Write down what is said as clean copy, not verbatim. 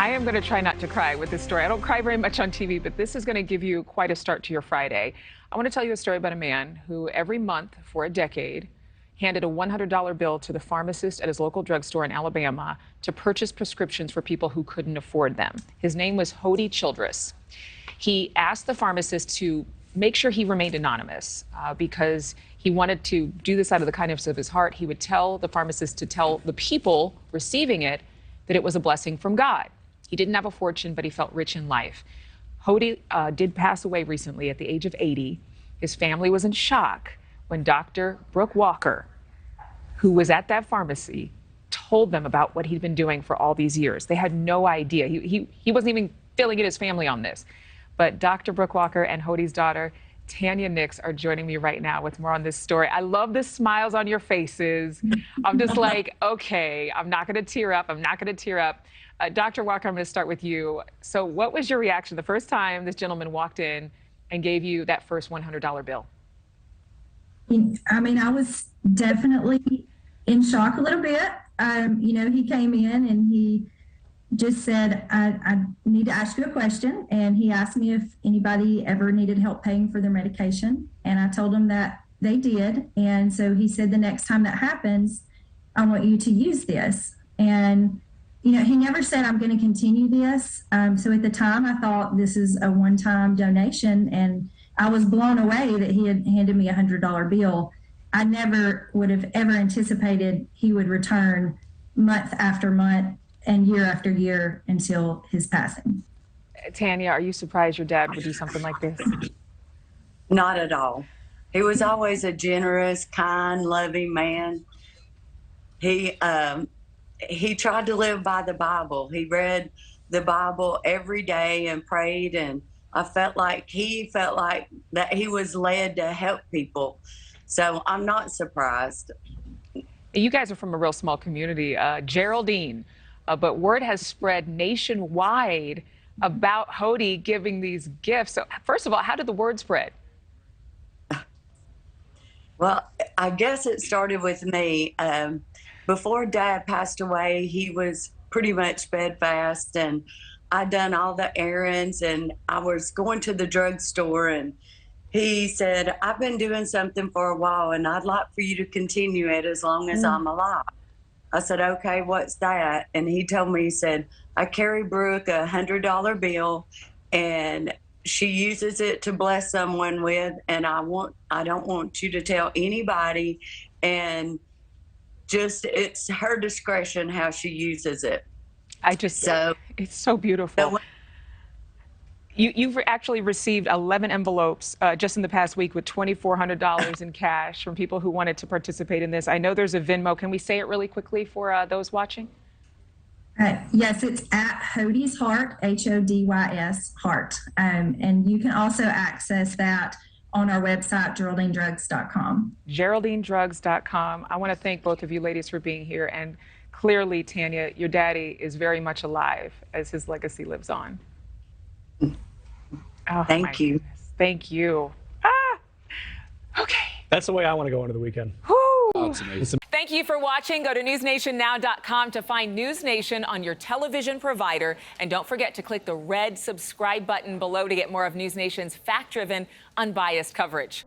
I am going to try not to cry with this story. I don't cry very much on TV, but this is going to give you quite a start to your Friday. I want to tell you a story about a man who every month for a decade handed a $100 bill to the pharmacist at his local drugstore in Alabama to purchase prescriptions for people who couldn't afford them. His name was Hody Childress. He asked the pharmacist to make sure he remained anonymous because he wanted to do this out of the kindness of his heart. He would tell the pharmacist to tell the people receiving it that it was a blessing from God. He didn't have a fortune, but he felt rich in life. Hody did pass away recently at the age of 80. His family was in shock when Dr. Brooke Walker, who was at that pharmacy, told them about what he'd been doing for all these years. They had no idea. He wasn't even filling in his family on this. But Dr. Brooke Walker and Hody's daughter, Tania Nix, are joining me right now with more on this story. I love the smiles on your faces. I'm just like, okay, I'm not going to tear up. I'm not going to tear up. Dr. Walker, I'm going to start with you. So what was your reaction the first time this gentleman walked in and gave you that first $100 bill? I mean, I was definitely in shock a little bit. He came in and he just said, I need to ask you a question. And he asked me if anybody ever needed help paying for their medication. And I told him that they did. And so he said, the next time that happens, I want you to use this. And, he never said, I'm going to continue this. So at the time, I thought this is a one-time donation. And I was blown away that he had handed me a $100 bill. I never would have ever anticipated he would return month after month and year after year until his passing. Tania, are you surprised your dad would do something like this? Not at all. He was always a generous, kind, loving man. He tried to live by the Bible. He read the Bible every day and prayed, and I felt like that he was led to help people. So I'm not surprised. You guys are from a real small community, Geraldine, but word has spread nationwide about Hody giving these gifts. So first of all, how did the word spread? Well, I guess it started with me. Before Dad passed away, he was pretty much bedfast, and I'd done all the errands, and I was going to the drugstore, and he said, I've been doing something for a while, and I'd like for you to continue it as long as I'm alive. I said, okay, what's that? And he told me, he said, I carry Brooke a $100 bill, and she uses it to bless someone with, and I don't want you to tell anybody, and just it's her discretion how she uses it. It's so beautiful. So You've actually received 11 envelopes just in the past week with $2,400 in cash from people who wanted to participate in this. I know there's a Venmo. Can we say it really quickly for those watching? Yes, it's at Hody's Heart, HODYS Heart. And you can also access that on our website, GeraldineDrugs.com. GeraldineDrugs.com. I want to thank both of you ladies for being here. And clearly, Tania, your daddy is very much alive as his legacy lives on. Oh, thank you. Goodness. Thank you. Okay. That's the way I want to go into the weekend. Oh, it's amazing. Thank you for watching. Go to newsnationnow.com to find NewsNation on your television provider. And don't forget to click the red subscribe button below to get more of NewsNation's fact-driven, unbiased coverage.